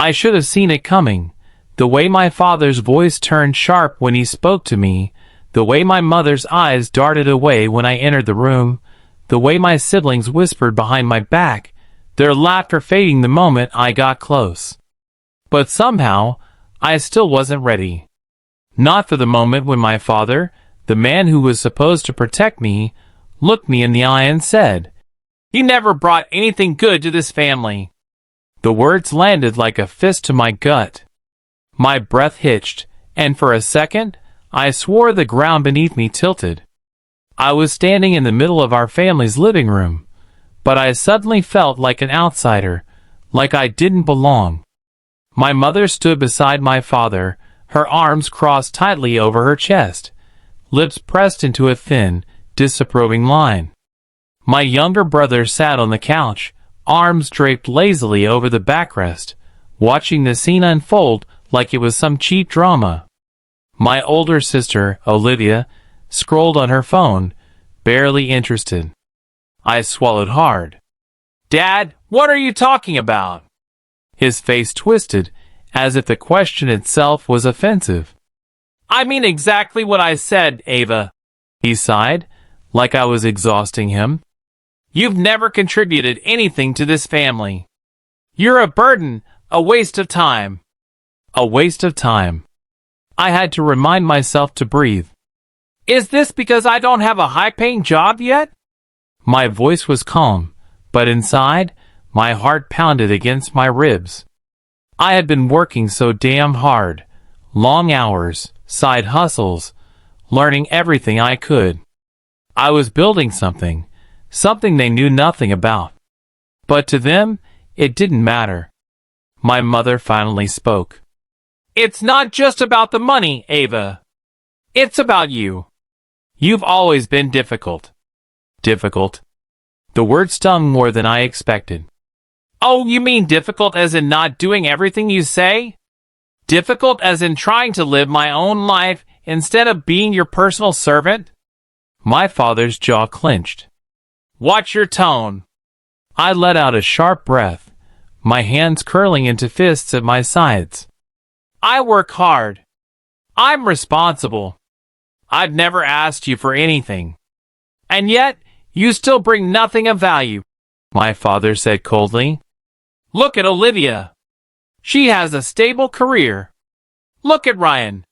I should have seen it coming. The way my father's voice turned sharp when he spoke to me, the way my mother's eyes darted away when I entered the room, the way my siblings whispered behind my back, their laughter fading the moment I got close. But somehow, I still wasn't ready. Not for the moment when my father, the man who was supposed to protect me, looked me in the eye and said, "You never brought anything good to this family." The words landed like a fist to my gut. My breath hitched, and for a second, I swore the ground beneath me tilted. I was standing in the middle of our family's living room, but I suddenly felt like an outsider, like I didn't belong. My mother stood beside my father, her arms crossed tightly over her chest, lips pressed into a thin, disapproving line. My younger brother sat on the couch, arms draped lazily over the backrest, watching the scene unfold like it was some cheap drama. My older sister, Olivia, scrolled on her phone, barely interested. I swallowed hard. "Dad, what are you talking about?" His face twisted, as if the question itself was offensive. "I mean exactly what I said, Ava," he sighed, like I was exhausting him. "You've never contributed anything to this family. You're a burden, a waste of time." A waste of time. I had to remind myself to breathe. "Is this because I don't have a high-paying job yet?" My voice was calm, but inside, my heart pounded against my ribs. I had been working so damn hard, long hours, side hustles, learning everything I could. I was building something they knew nothing about. But to them, it didn't matter. My mother finally spoke. "It's not just about the money, Ava. It's about you. You've always been difficult." Difficult. The word stung more than I expected. "Oh, you mean difficult as in not doing everything you say? Difficult as in trying to live my own life instead of being your personal servant?" My father's jaw clenched. "Watch your tone." I let out a sharp breath, my hands curling into fists at my sides. "I work hard. I'm responsible. I've never asked you for anything. And yet, you still bring nothing of value," my father said coldly. "Look at Olivia. She has a stable career. Look at Ryan.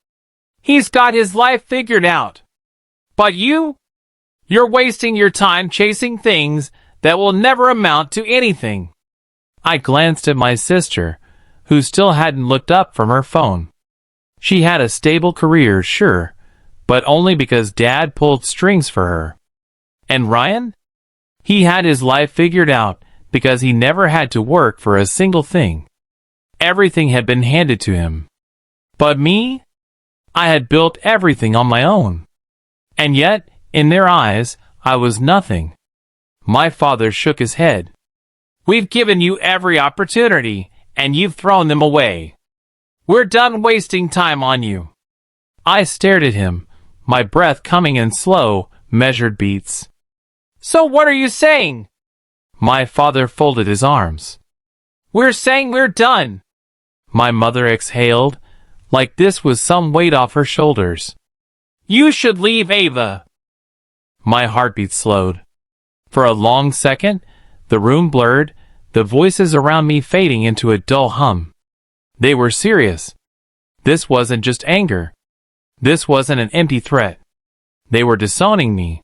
He's got his life figured out. But you're wasting your time chasing things that will never amount to anything." I glanced at my sister, who still hadn't looked up from her phone. She had a stable career, sure, but only because Dad pulled strings for her. And Ryan? He had his life figured out because he never had to work for a single thing. Everything had been handed to him. But me? I had built everything on my own. And yet, in their eyes, I was nothing. My father shook his head. "We've given you every opportunity, and you've thrown them away. We're done wasting time on you." I stared at him, my breath coming in slow, measured beats. "So what are you saying?" My father folded his arms. "We're saying we're done." My mother exhaled, like this was some weight off her shoulders. "You should leave, Ava." My heartbeat slowed. For a long second, the room blurred, the voices around me fading into a dull hum. They were serious. This wasn't just anger. This wasn't an empty threat. They were disowning me.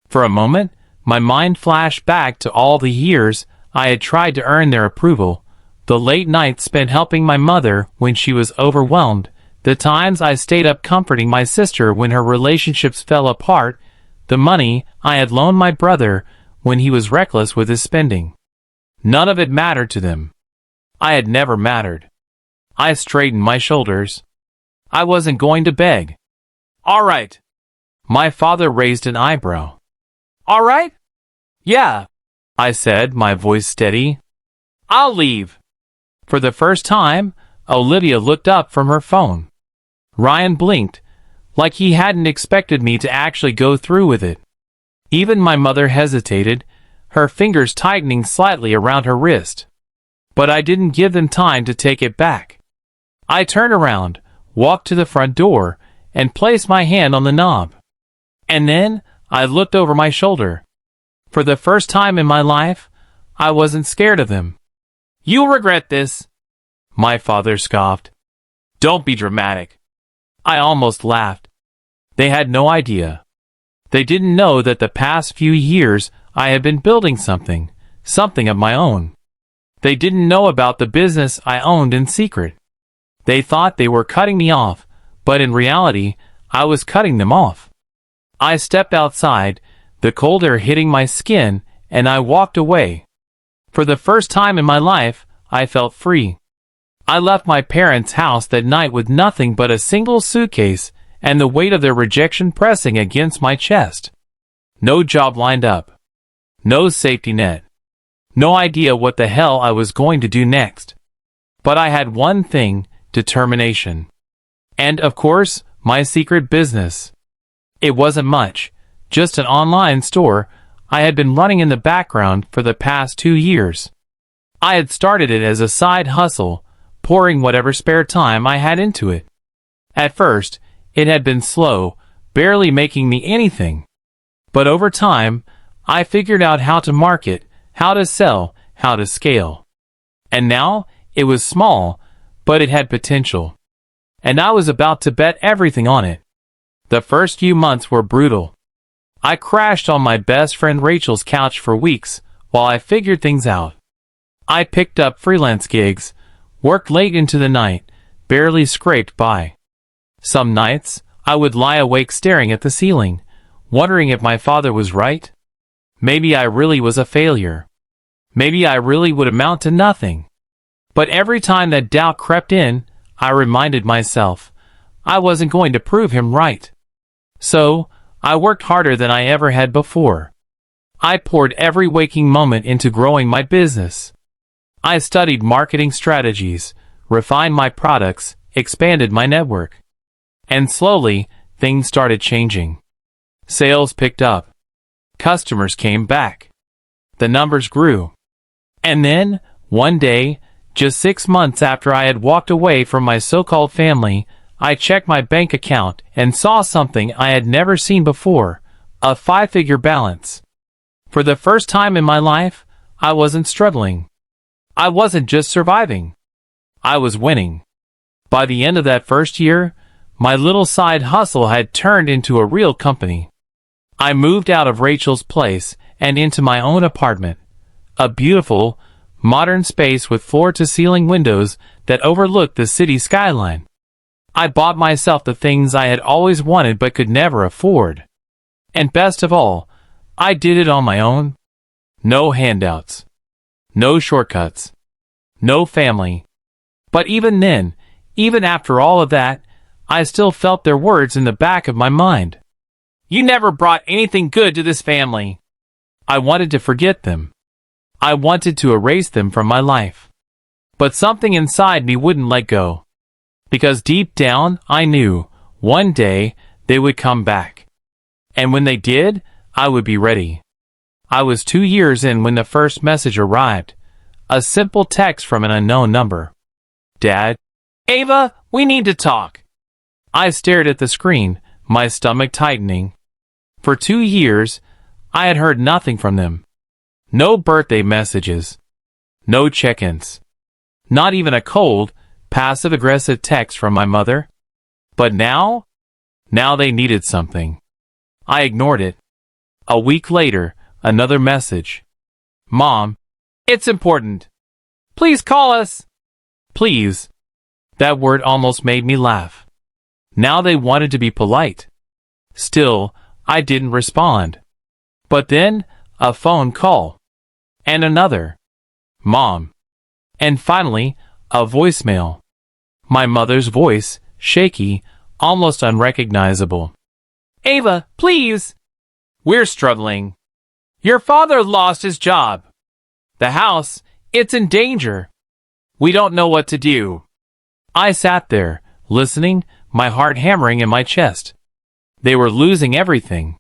For a moment, my mind flashed back to all the years I had tried to earn their approval, the late nights spent helping my mother when she was overwhelmed, the times I stayed up comforting my sister when her relationships fell apart, the money I had loaned my brother when he was reckless with his spending. None of it mattered to them. I had never mattered. I straightened my shoulders. I wasn't going to beg. "All right." My father raised an eyebrow. "All right?" "Yeah," I said, my voice steady. "I'll leave." For the first time, Olivia looked up from her phone. Ryan blinked, like he hadn't expected me to actually go through with it. Even my mother hesitated, her fingers tightening slightly around her wrist. But I didn't give them time to take it back. I turned around, walked to the front door, and placed my hand on the knob. And then I looked over my shoulder. For the first time in my life, I wasn't scared of them. "You'll regret this," my father scoffed. "Don't be dramatic." I almost laughed. They had no idea. They didn't know that the past few years I had been building something of my own. They didn't know about the business I owned in secret. They thought they were cutting me off, but in reality, I was cutting them off. I stepped outside, the cold air hitting my skin, and I walked away. For the first time in my life, I felt free. I left my parents' house that night with nothing but a single suitcase and the weight of their rejection pressing against my chest. No job lined up. No safety net. No idea what the hell I was going to do next. But I had one thing: determination. And, of course, my secret business. It wasn't much, just an online store I had been running in the background for the past 2 years. I had started it as a side hustle, pouring whatever spare time I had into it. At first, it had been slow, barely making me anything. But over time, I figured out how to market, how to sell, how to scale. And now, it was small, but it had potential. And I was about to bet everything on it. The first few months were brutal. I crashed on my best friend Rachel's couch for weeks while I figured things out. I picked up freelance gigs, worked late into the night, barely scraped by. Some nights, I would lie awake staring at the ceiling, wondering if my father was right. Maybe I really was a failure. Maybe I really would amount to nothing. But every time that doubt crept in, I reminded myself I wasn't going to prove him right. So, I worked harder than I ever had before. I poured every waking moment into growing my business. I studied marketing strategies, refined my products, expanded my network. And slowly, things started changing. Sales picked up. Customers came back. The numbers grew. And then, one day, just 6 months after I had walked away from my so-called family, I checked my bank account and saw something I had never seen before: a 5-figure balance. For the first time in my life, I wasn't struggling. I wasn't just surviving. I was winning. By the end of that first year, my little side hustle had turned into a real company. I moved out of Rachel's place and into my own apartment, a beautiful, modern space with floor-to-ceiling windows that overlooked the city skyline. I bought myself the things I had always wanted but could never afford. And best of all, I did it on my own. No handouts. No shortcuts. No family. But even then, even after all of that, I still felt their words in the back of my mind. "You never brought anything good to this family." I wanted to forget them. I wanted to erase them from my life. But something inside me wouldn't let go. Because deep down, I knew, one day, they would come back. And when they did, I would be ready. I was 2 years in when the first message arrived. A simple text from an unknown number. "Dad, Ava, we need to talk." I stared at the screen, my stomach tightening. For 2 years, I had heard nothing from them. No birthday messages. No check-ins. Not even a cold, passive-aggressive text from my mother. But now they needed something. I ignored it. A week later, another message. "Mom, it's important. Please call us." Please. That word almost made me laugh. Now they wanted to be polite. Still, I didn't respond. But then, a phone call. And another. "Mom." And finally, a voicemail. My mother's voice, shaky, almost unrecognizable. "Ava, please. We're struggling. Your father lost his job. The house, it's in danger. We don't know what to do." I sat there, listening, my heart hammering in my chest. They were losing everything.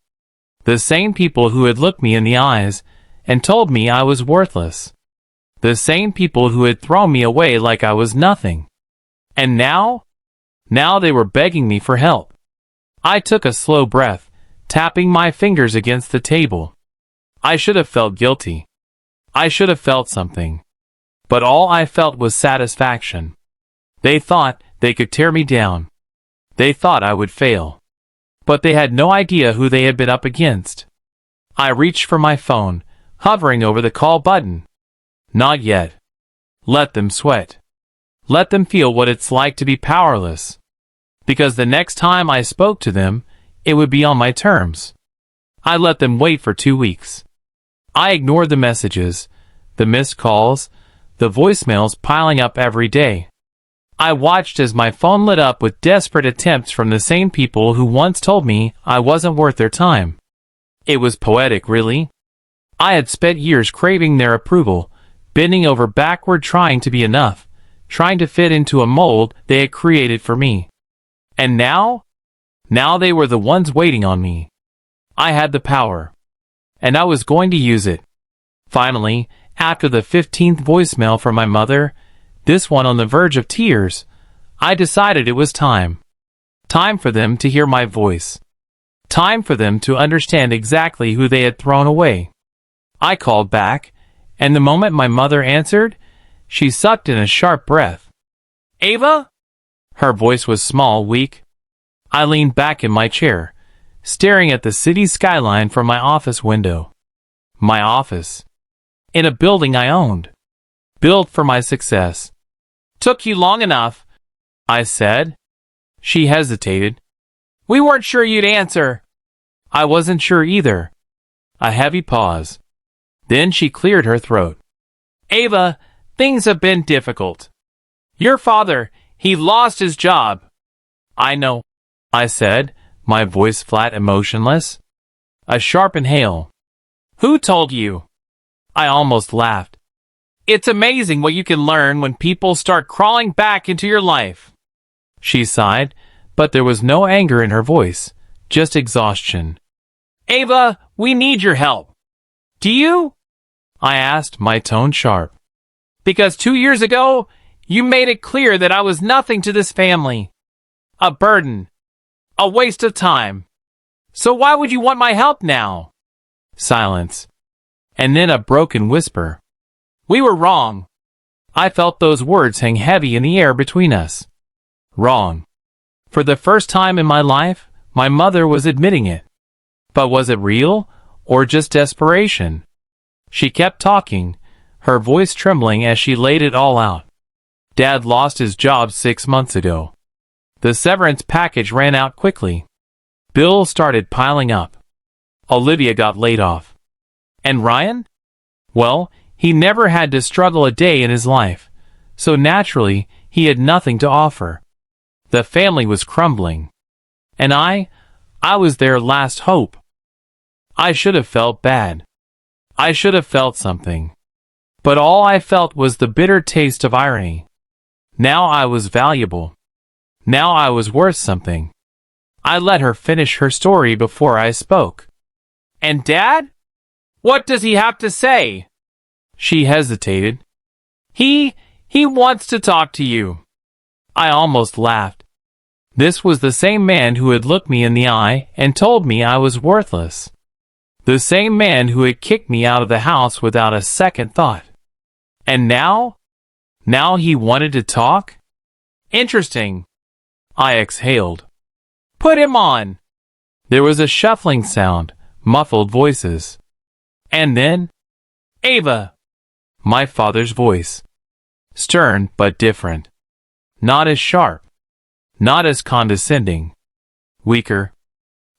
The same people who had looked me in the eyes and told me I was worthless. The same people who had thrown me away like I was nothing. And now they were begging me for help. I took a slow breath, tapping my fingers against the table. I should have felt guilty. I should have felt something. But all I felt was satisfaction. They thought they could tear me down. They thought I would fail. But they had no idea who they had been up against. I reached for my phone, hovering over the call button. Not yet. Let them sweat. Let them feel what it's like to be powerless. Because the next time I spoke to them, it would be on my terms. I let them wait for 2 weeks. I ignored the messages, the missed calls, the voicemails piling up every day. I watched as my phone lit up with desperate attempts from the same people who once told me I wasn't worth their time. It was poetic, really. I had spent years craving their approval, bending over backward trying to be enough, trying to fit into a mold they had created for me. And now they were the ones waiting on me. I had the power, and I was going to use it. Finally, after the 15th voicemail from my mother, this one on the verge of tears, I decided it was time. Time for them to hear my voice. Time for them to understand exactly who they had thrown away. I called back, and the moment my mother answered, she sucked in a sharp breath. "Ava?" Her voice was small, weak. I leaned back in my chair, staring at the city skyline from my office window. My office. In a building I owned. Built for my success. "Took you long enough," I said. She hesitated. "We weren't sure you'd answer." I wasn't sure either. A heavy pause. Then she cleared her throat. "Ava, things have been difficult. Your father, he lost his job." "I know," I said, my voice flat and motionless. A sharp inhale. "Who told you?" I almost laughed. "It's amazing what you can learn when people start crawling back into your life." She sighed, but there was no anger in her voice, just exhaustion. "Ava, we need your help." "Do you?" I asked, my tone sharp. "Because 2 years ago, you made it clear that I was nothing to this family. A burden. A waste of time. So why would you want my help now?" Silence. And then a broken whisper. "We were wrong." I felt those words hang heavy in the air between us. Wrong. For the first time in my life, my mother was admitting it. But was it real, or just desperation? She kept talking, her voice trembling as she laid it all out. Dad lost his job 6 months ago. The severance package ran out quickly. Bills started piling up. Olivia got laid off. And Ryan? Well, he never had to struggle a day in his life, so naturally, he had nothing to offer. The family was crumbling. And I was their last hope. I should have felt bad. I should have felt something. But all I felt was the bitter taste of irony. Now I was valuable. Now I was worth something. I let her finish her story before I spoke. "And Dad? What does he have to say?" She hesitated. He wants to talk to you." I almost laughed. This was the same man who had looked me in the eye and told me I was worthless. The same man who had kicked me out of the house without a second thought. And now he wanted to talk? Interesting. I exhaled. "Put him on." There was a shuffling sound, muffled voices. And then, "Ava." My father's voice. Stern but different. Not as sharp. Not as condescending. Weaker.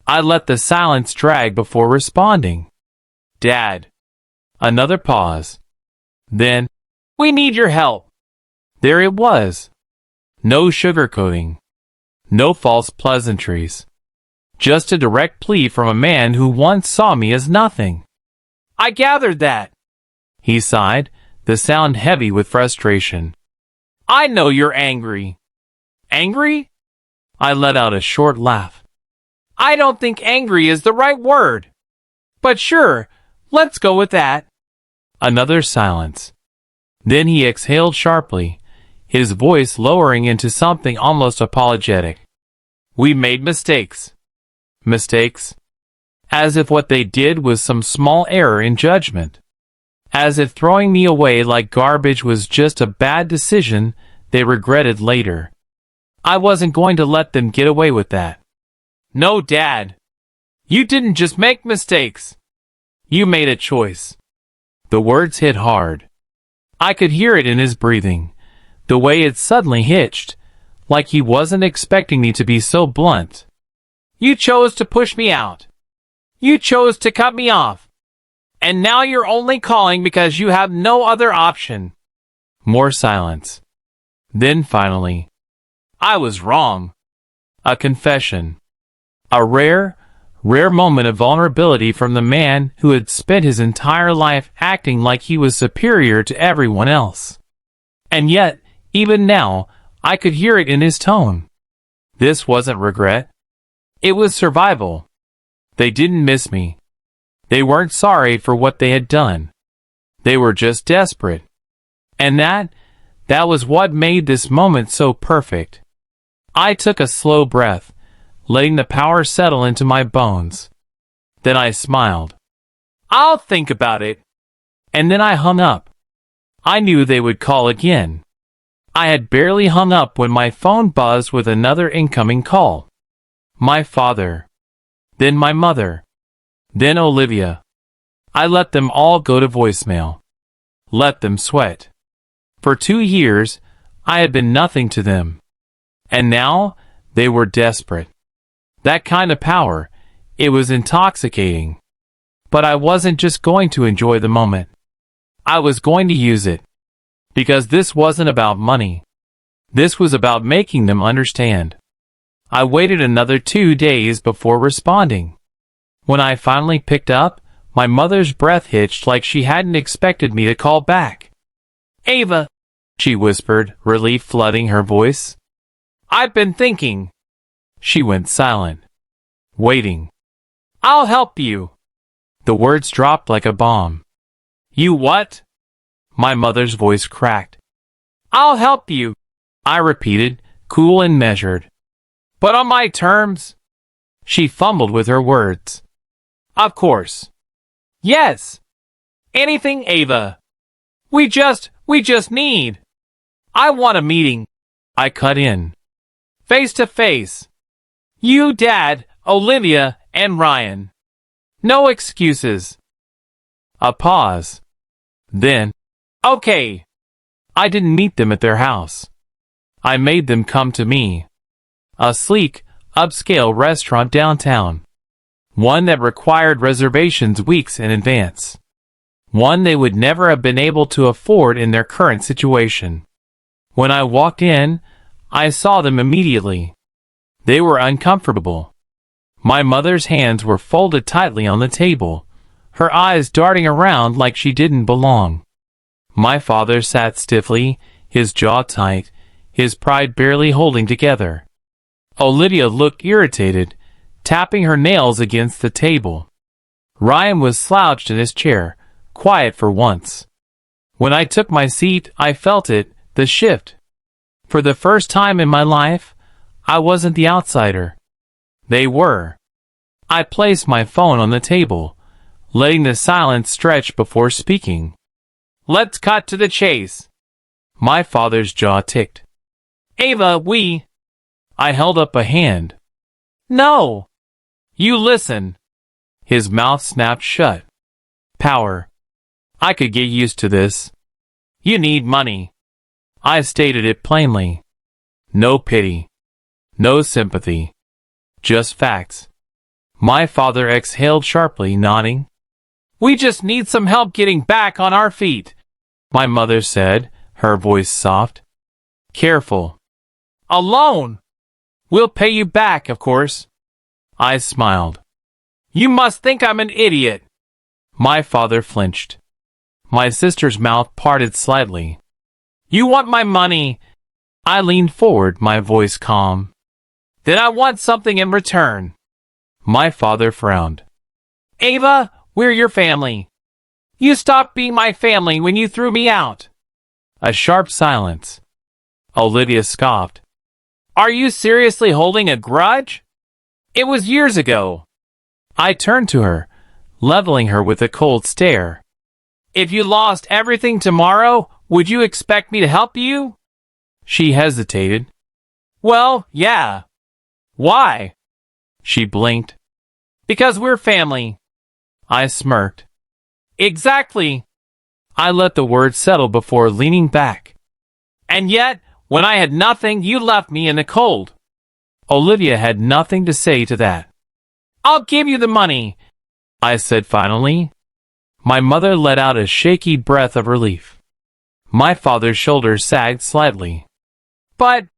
I let the silence drag before responding. "Dad." Another pause. Then, "We need your help." There it was. No sugarcoating. No false pleasantries. Just a direct plea from a man who once saw me as nothing. "I gathered that." He sighed, the sound heavy with frustration. "I know you're angry." "Angry?" I let out a short laugh. "I don't think angry is the right word. But sure, let's go with that." Another silence. Then he exhaled sharply, his voice lowering into something almost apologetic. We made mistakes. Mistakes? As if what they did was some small error in judgment. As if throwing me away like garbage was just a bad decision they regretted later. I wasn't going to let them get away with that. No, Dad. You didn't just make mistakes. You made a choice. The words hit hard. I could hear it in his breathing, the way it suddenly hitched, like he wasn't expecting me to be so blunt. You chose to push me out. You chose to cut me off. And now you're only calling because you have no other option. More silence. Then finally, I was wrong. A confession. A rare moment of vulnerability from the man who had spent his entire life acting like he was superior to everyone else. And yet, even now, I could hear it in his tone. This wasn't regret. It was survival. They didn't miss me. They weren't sorry for what they had done. They were just desperate. And that was what made this moment so perfect. I took a slow breath, letting the power settle into my bones. Then I smiled. I'll think about it. And then I hung up. I knew they would call again. I had barely hung up when my phone buzzed with another incoming call. My father. Then my mother. Then Olivia. I let them all go to voicemail. Let them sweat. For 2 years, I had been nothing to them. And now, they were desperate. That kind of power, it was intoxicating. But I wasn't just going to enjoy the moment. I was going to use it. Because this wasn't about money. This was about making them understand. I waited another 2 days before responding. When I finally picked up, my mother's breath hitched like she hadn't expected me to call back. Ava, she whispered, relief flooding her voice. I've been thinking. She went silent. Waiting. I'll help you. The words dropped like a bomb. You what? My mother's voice cracked. I'll help you, I repeated, cool and measured. But on my terms? She fumbled with her words. Of course. Yes. Anything, Ava. We just need. I want a meeting. I cut in. Face to face. You, Dad, Olivia, and Ryan. No excuses. A pause. Then, okay. I didn't meet them at their house. I made them come to me. A sleek, upscale restaurant downtown. One that required reservations weeks in advance. One they would never have been able to afford in their current situation. When I walked in, I saw them immediately. They were uncomfortable. My mother's hands were folded tightly on the table, her eyes darting around like she didn't belong. My father sat stiffly, his jaw tight, his pride barely holding together. Olivia looked irritated, tapping her nails against the table. Ryan was slouched in his chair, quiet for once. When I took my seat, I felt it, the shift. For the first time in my life, I wasn't the outsider. They were. I placed my phone on the table, letting the silence stretch before speaking. Let's cut to the chase. My father's jaw ticked. Ava, I held up a hand. No. You listen. His mouth snapped shut. Power. I could get used to this. You need money. I stated it plainly. No pity. No sympathy. Just facts. My father exhaled sharply, nodding. We just need some help getting back on our feet, my mother said, her voice soft. Careful. A loan. We'll pay you back, of course. I smiled. You must think I'm an idiot. My father flinched. My sister's mouth parted slightly. You want my money? I leaned forward, my voice calm. Then I want something in return. My father frowned. Ava, we're your family. You stopped being my family when you threw me out. A sharp silence. Olivia scoffed. Are you seriously holding a grudge? It was years ago. I turned to her, leveling her with a cold stare. If you lost everything tomorrow, would you expect me to help you? She hesitated. Well, yeah. Why? She blinked. Because we're family. I smirked. Exactly. I let the words settle before leaning back. And yet, when I had nothing, you left me in the cold. Olivia had nothing to say to that. I'll give you the money, I said finally. My mother let out a shaky breath of relief. My father's shoulders sagged slightly. But,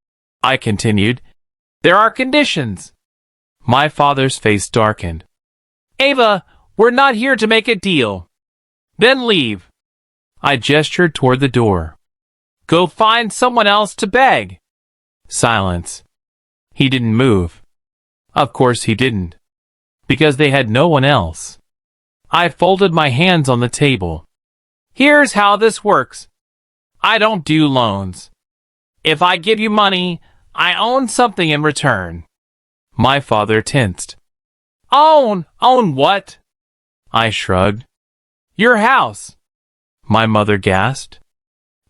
I continued, there are conditions. My father's face darkened. Ava, we're not here to make a deal. Then leave. I gestured toward the door. Go find someone else to beg. Silence. He didn't move. Of course he didn't. Because they had no one else. I folded my hands on the table. Here's how this works. I don't do loans. If I give you money, I own something in return. My father tensed. Own what? I shrugged. Your house. My mother gasped.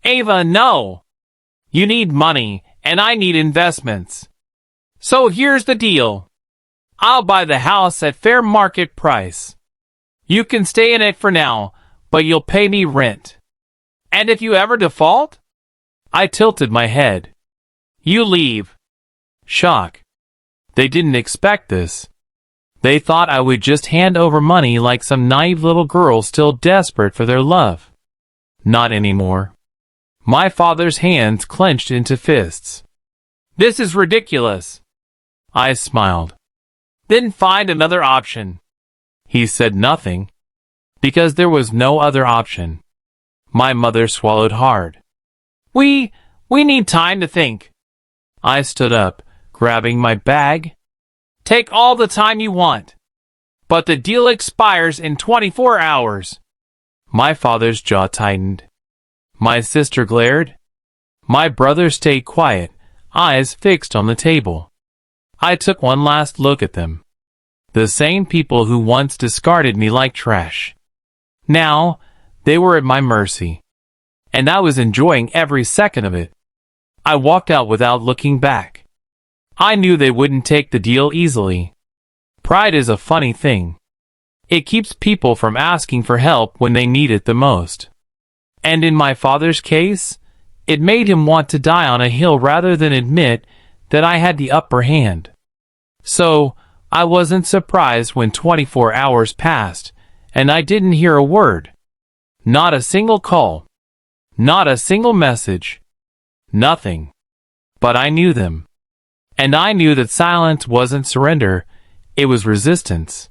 Ava, no. You need money, and I need investments. So here's the deal. I'll buy the house at fair market price. You can stay in it for now, but you'll pay me rent. And if you ever default? I tilted my head. You leave. Shock. They didn't expect this. They thought I would just hand over money like some naive little girl still desperate for their love. Not anymore. My father's hands clenched into fists. This is ridiculous. I smiled. Then find another option. He said nothing, because there was no other option. My mother swallowed hard. We need time to think. I stood up, grabbing my bag. Take all the time you want. But the deal expires in 24 hours. My father's jaw tightened. My sister glared. My brother stayed quiet, eyes fixed on the table. I took one last look at them. The same people who once discarded me like trash. Now, they were at my mercy. And I was enjoying every second of it. I walked out without looking back. I knew they wouldn't take the deal easily. Pride is a funny thing. It keeps people from asking for help when they need it the most. And in my father's case, it made him want to die on a hill rather than admit that I had the upper hand. So, I wasn't surprised when 24 hours passed, and I didn't hear a word. Not a single call. Not a single message. Nothing. But I knew them. And I knew that silence wasn't surrender, it was resistance.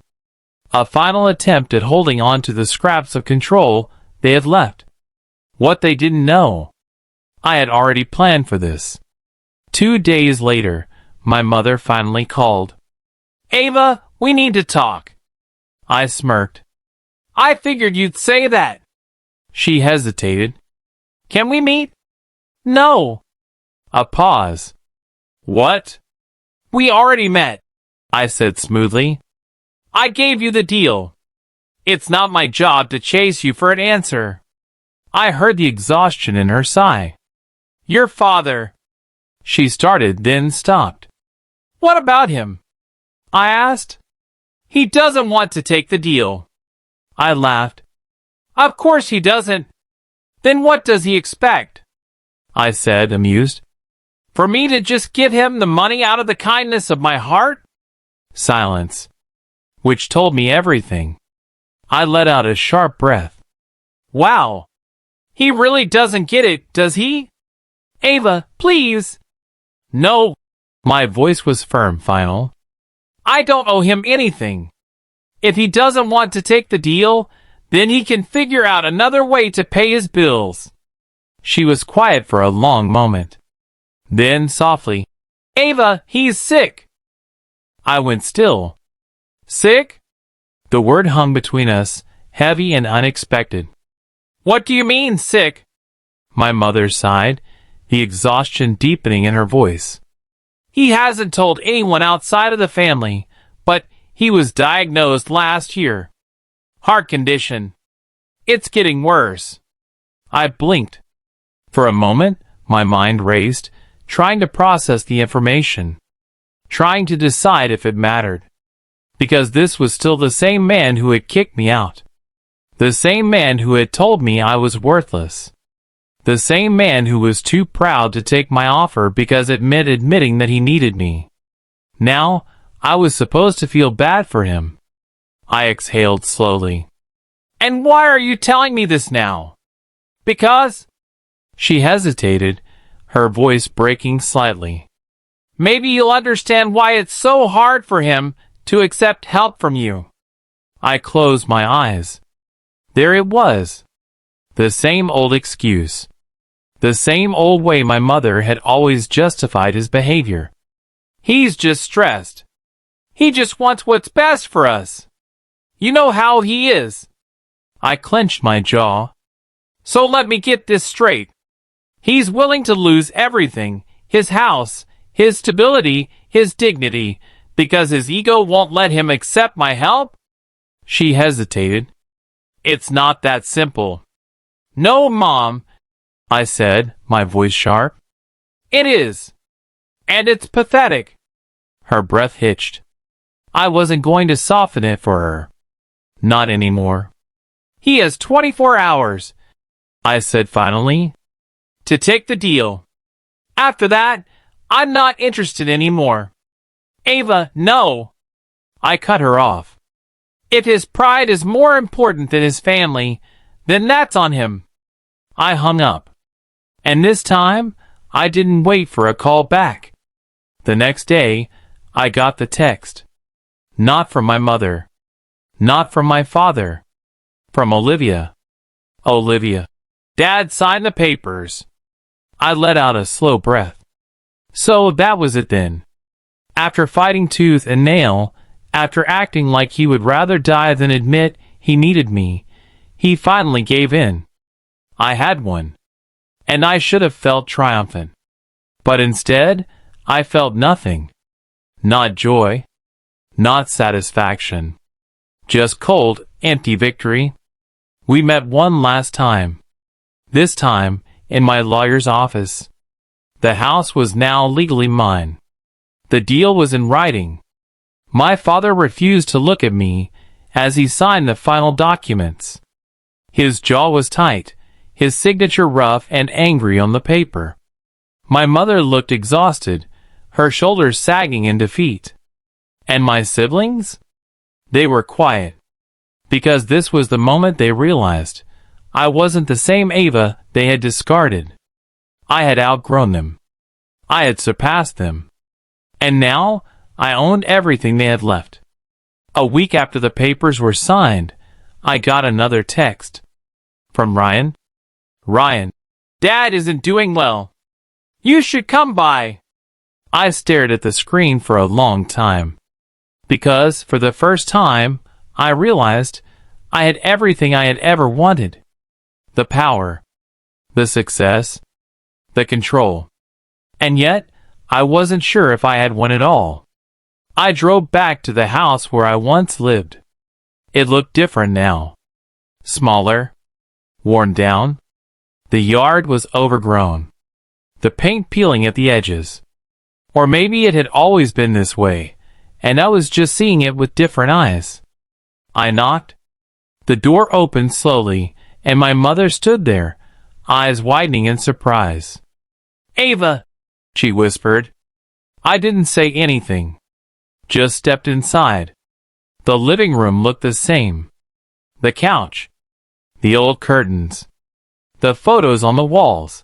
A final attempt at holding on to the scraps of control they had left. What they didn't know. I had already planned for this. 2 days later, my mother finally called. Ava, we need to talk. I smirked. I figured you'd say that. She hesitated. Can we meet? No. A pause. What? We already met, I said smoothly. I gave you the deal. It's not my job to chase you for an answer. I heard the exhaustion in her sigh. Your father. She started, then stopped. What about him? I asked. He doesn't want to take the deal. I laughed. Of course he doesn't. Then what does he expect? I said, amused. For me to just give him the money out of the kindness of my heart? Silence. Which told me everything. I let out a sharp breath. Wow. He really doesn't get it, does he? Ava, please. No. My voice was firm, final. I don't owe him anything. If he doesn't want to take the deal, then he can figure out another way to pay his bills. She was quiet for a long moment. Then, softly, Ava, he's sick. I went still. Sick? The word hung between us, heavy and unexpected. What do you mean, sick? My mother sighed, the exhaustion deepening in her voice. He hasn't told anyone outside of the family, but he was diagnosed last year. Heart condition. It's getting worse. I blinked. For a moment, my mind raced, trying to process the information, trying to decide if it mattered. Because this was still the same man who had kicked me out. The same man who had told me I was worthless. The same man who was too proud to take my offer because it meant admitting that he needed me. Now, I was supposed to feel bad for him. I exhaled slowly. And why are you telling me this now? Because? She hesitated, her voice breaking slightly. Maybe you'll understand why it's so hard for him to accept help from you. I closed my eyes. There it was. The same old excuse. The same old way my mother had always justified his behavior. He's just stressed. He just wants what's best for us. You know how he is. I clenched my jaw. So let me get this straight. He's willing to lose everything, his house, his stability, his dignity, because his ego won't let him accept my help? She hesitated. It's not that simple. No, Mom, I said, my voice sharp. It is. And it's pathetic. Her breath hitched. I wasn't going to soften it for her. Not anymore. He has 24 hours, I said finally, to take the deal. After that, I'm not interested anymore. Ava, no. I cut her off. If his pride is more important than his family, then that's on him. I hung up. And this time, I didn't wait for a call back. The next day, I got the text. Not from my mother. Not from my father. From Olivia. Olivia. Dad signed the papers. I let out a slow breath. So that was it then. After fighting tooth and nail, after acting like he would rather die than admit he needed me, he finally gave in. I had one. And I should have felt triumphant. But instead, I felt nothing. Not joy. Not satisfaction. Just cold, empty victory. We met one last time. This time, in my lawyer's office. The house was now legally mine. The deal was in writing. My father refused to look at me as he signed the final documents. His jaw was tight, his signature rough and angry on the paper. My mother looked exhausted, her shoulders sagging in defeat. And my siblings? They were quiet. Because this was the moment they realized I wasn't the same Ava they had discarded. I had outgrown them. I had surpassed them. And now, I owned everything they had left. A week after the papers were signed, I got another text. From Ryan. Ryan, Dad isn't doing well. You should come by. I stared at the screen for a long time. Because, for the first time, I realized I had everything I had ever wanted. The power. The success. The control. And yet, I wasn't sure if I had one at all. I drove back to the house where I once lived. It looked different now. Smaller. Worn down. The yard was overgrown. The paint peeling at the edges. Or maybe it had always been this way, and I was just seeing it with different eyes. I knocked. The door opened slowly, and my mother stood there, eyes widening in surprise. Ava, she whispered. I didn't say anything. Just stepped inside. The living room looked the same. The couch. The old curtains. The photos on the walls.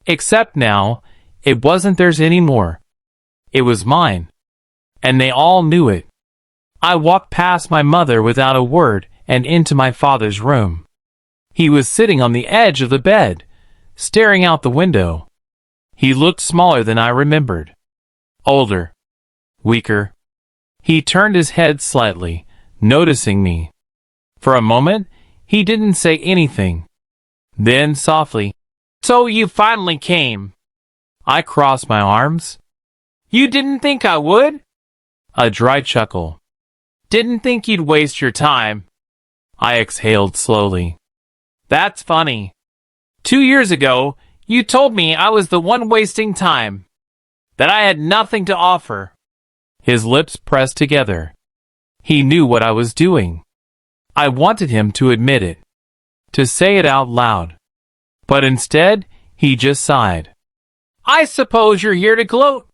Except now, it wasn't theirs anymore. It was mine. And they all knew it. I walked past my mother without a word and into my father's room. He was sitting on the edge of the bed, staring out the window. He looked smaller than I remembered. Older. Weaker. He turned his head slightly, noticing me. For a moment, he didn't say anything. Then, softly, So you finally came. I crossed my arms. You didn't think I would? A dry chuckle. Didn't think you'd waste your time. I exhaled slowly. That's funny. 2 years ago, you told me I was the one wasting time. That I had nothing to offer. His lips pressed together. He knew what I was doing. I wanted him to admit it. To say it out loud. But instead, he just sighed. I suppose you're here to gloat.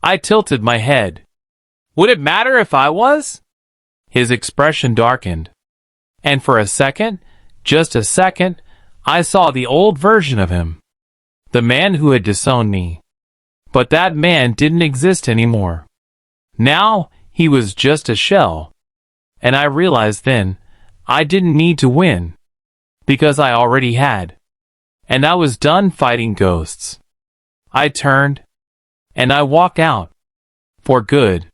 I tilted my head. Would it matter if I was? His expression darkened. And for a second, just a second, I saw the old version of him. The man who had disowned me. But that man didn't exist anymore. Now, he was just a shell. And I realized then, I didn't need to win. Because I already had. And I was done fighting ghosts. I turned. And I walked out. For good.